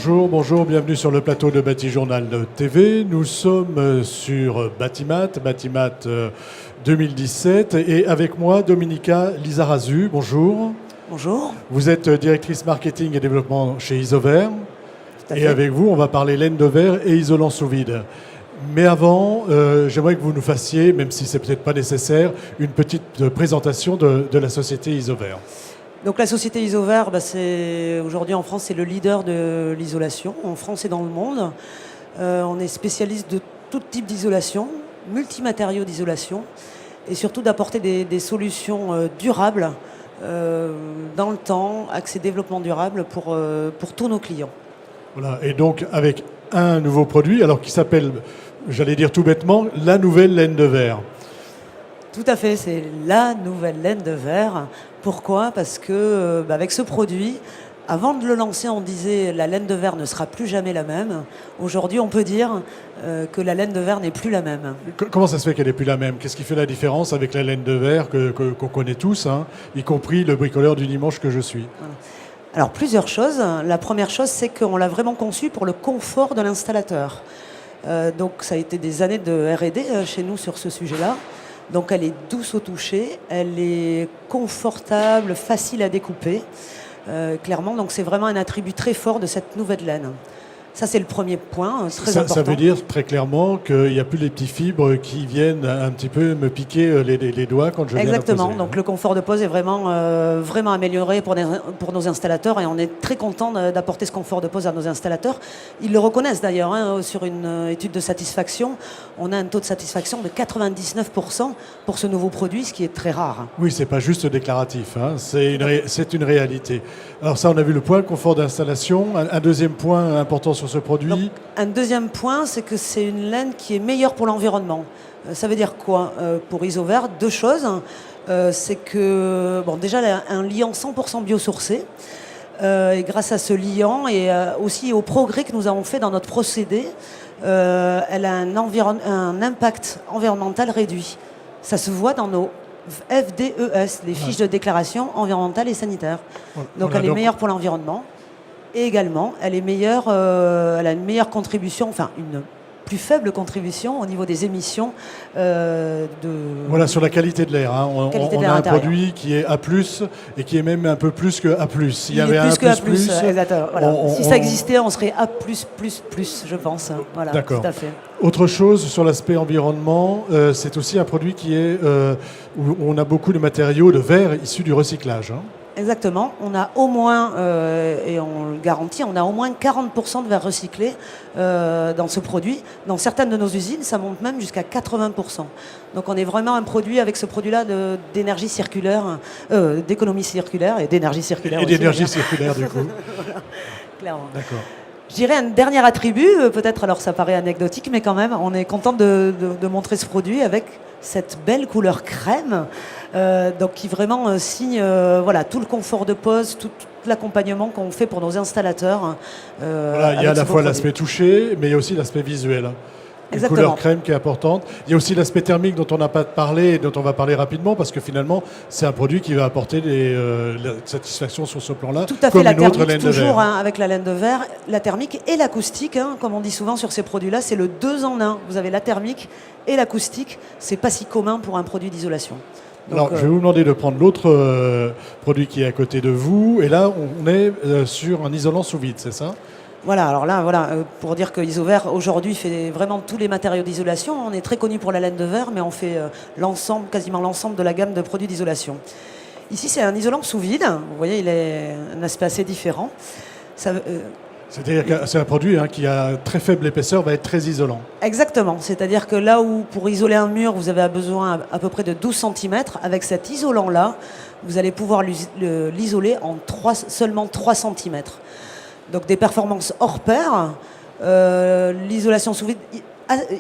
Bonjour, bienvenue sur le plateau de Batijournal TV. Nous sommes sur Batimat 2017 et avec moi Dominika Lizarazu. Bonjour. Bonjour. Vous êtes directrice marketing et développement chez Isover. Et avec vous, on va parler laine de verre et isolant sous vide. Mais avant, j'aimerais que vous nous fassiez, même si c'est peut-être pas nécessaire, une petite présentation de la société Isover. Donc la société Isover, aujourd'hui en France, c'est le leader de l'isolation, en France et dans le monde. On est spécialiste de tout type d'isolation, multimatériaux d'isolation, et surtout d'apporter des solutions durables dans le temps, accès développement durable pour tous nos clients. Voilà, et donc avec un nouveau produit, alors qui s'appelle, j'allais dire tout bêtement, la nouvelle laine de verre. Tout à fait, c'est la nouvelle laine de verre. Pourquoi ? Parce que avec ce produit, avant de le lancer, on disait la laine de verre ne sera plus jamais la même. Aujourd'hui, on peut dire que la laine de verre n'est plus la même. Comment ça se fait qu'elle n'est plus la même ? Qu'est-ce qui fait la différence avec la laine de verre qu'on connaît tous, hein, y compris le bricoleur du dimanche que je suis ? Voilà. Alors, plusieurs choses. La première chose, c'est qu'on l'a vraiment conçue pour le confort de l'installateur. Donc, ça a été des années de R&D chez nous sur ce sujet-là. Donc elle est douce au toucher, elle est confortable, facile à découper, clairement. Donc c'est vraiment un attribut très fort de cette nouvelle laine. Ça, c'est le premier point, très important. Ça veut dire très clairement qu'il n'y a plus les petits fibres qui viennent un petit peu me piquer les doigts quand je viens Exactement. la poser. Donc le confort de pose est vraiment amélioré pour nos installateurs et on est très content d'apporter ce confort de pose à nos installateurs. Ils le reconnaissent d'ailleurs sur une étude de satisfaction. On a un taux de satisfaction de 99% pour ce nouveau produit, ce qui est très rare. Oui, c'est pas juste déclaratif, hein. C'est une réalité. Alors ça, on a vu le point confort d'installation. Un deuxième point important sur ce produit. Donc, un deuxième point, c'est que c'est une laine qui est meilleure pour l'environnement. Ça veut dire quoi ? Pour Isover, deux choses. C'est que, déjà, elle a un liant 100% biosourcé. Et grâce à ce liant et aussi au progrès que nous avons fait dans notre procédé, elle a un impact environnemental réduit. Ça se voit dans nos FDES, les fiches de déclaration environnementale et sanitaire. Donc elle est meilleure pour l'environnement. Et également, elle a une meilleure contribution, enfin une plus faible contribution au niveau des émissions Voilà, sur la qualité de l'air. Hein. On a un produit qui est A+, et qui est même un peu plus que A+. S'il y avait un plus que A+, exactement. Voilà. Si ça existait, on serait A+++, je pense. Voilà, d'accord. Tout à fait. Autre chose sur l'aspect environnement, c'est aussi un produit qui est où on a beaucoup de matériaux de verre issus du recyclage. Hein. Exactement. On a au moins, et on le garantit, on a au moins 40% de verre recyclé dans ce produit. Dans certaines de nos usines, ça monte même jusqu'à 80%. Donc on est vraiment un produit avec ce produit-là d'énergie circulaire, d'économie circulaire et d'énergie circulaire. Et d'énergie circulaire du coup. Voilà, clairement. D'accord. Je dirais un dernier attribut, peut-être alors ça paraît anecdotique, mais quand même, on est content de montrer ce produit avec cette belle couleur crème, donc qui vraiment signe tout le confort de pose, tout l'accompagnement qu'on fait pour nos installateurs. Voilà, il y a à la fois l'aspect touché, mais il y a aussi l'aspect visuel. Une couleur crème qui est importante. Il y a aussi l'aspect thermique dont on n'a pas parlé et dont on va parler rapidement parce que finalement, c'est un produit qui va apporter la satisfaction sur ce plan-là. Tout à fait, la thermique, toujours avec la laine de verre, la thermique et l'acoustique, comme on dit souvent sur ces produits-là, c'est le 2 en 1. Vous avez la thermique et l'acoustique, c'est pas si commun pour un produit d'isolation. Alors, je vais vous demander de prendre l'autre produit qui est à côté de vous. Et là, on est sur un isolant sous vide, c'est ça ? Voilà, alors là, pour dire que Isover aujourd'hui fait vraiment tous les matériaux d'isolation. On est très connu pour la laine de verre, mais on fait quasiment l'ensemble de la gamme de produits d'isolation. Ici, c'est un isolant sous vide. Vous voyez, il a un aspect assez différent. C'est-à-dire que c'est un produit qui a très faible épaisseur, va être très isolant. Exactement. C'est-à-dire que là où pour isoler un mur, vous avez besoin à peu près de 12 cm, avec cet isolant-là, vous allez pouvoir l'isoler en seulement 3 cm. Donc des performances hors pair. L'isolation sous vide,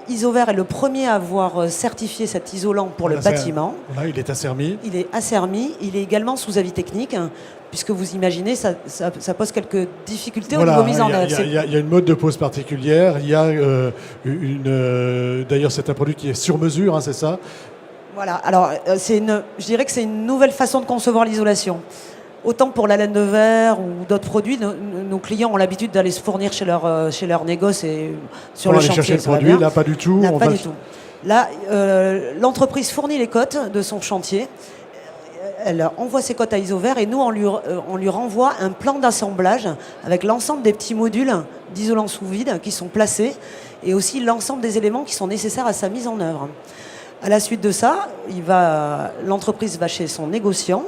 Isover est le premier à avoir certifié cet isolant pour le bâtiment. Voilà, il est assermi. Il est assermi. Il est également sous avis technique, puisque vous imaginez, ça pose quelques difficultés au niveau mise en œuvre. Il y a une mode de pose particulière. Il y a d'ailleurs, c'est un produit qui est sur mesure, c'est ça ? Voilà. Alors, je dirais que c'est une nouvelle façon de concevoir l'isolation. Autant pour la laine de verre ou d'autres produits, nos clients ont l'habitude d'aller se fournir chez leur négoce et sur On le va aller chantier. chercher le ça va produit, bien. là pas du tout. Là, on pas va- du tout. Là, l'entreprise fournit les cotes de son chantier. Elle envoie ses cotes à Isover et nous, on lui renvoie un plan d'assemblage avec l'ensemble des petits modules d'isolant sous vide qui sont placés et aussi l'ensemble des éléments qui sont nécessaires à sa mise en œuvre. À la suite de ça, l'entreprise va chez son négociant.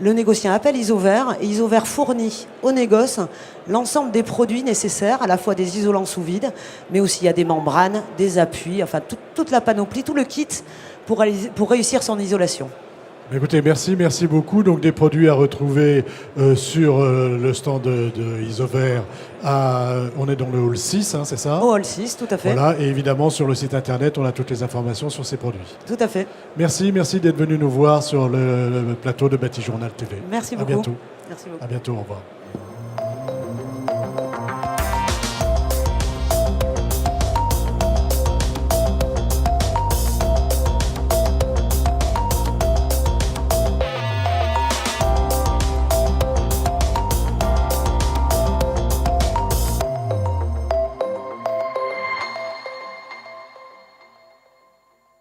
Le négociant appelle Isover et Isover fournit au négoce l'ensemble des produits nécessaires, à la fois des isolants sous vide, mais aussi il y a des membranes, des appuis, enfin toute la panoplie, tout le kit pour réussir son isolation. Écoutez, merci beaucoup. Donc des produits à retrouver sur le stand de Isover. On est dans le hall 6, hein, c'est ça? Au hall 6, tout à fait. Voilà, et évidemment sur le site internet, on a toutes les informations sur ces produits. Tout à fait. Merci d'être venu nous voir sur le plateau de Bâti Journal TV. Merci À beaucoup. bientôt. Merci beaucoup. À bientôt, au revoir.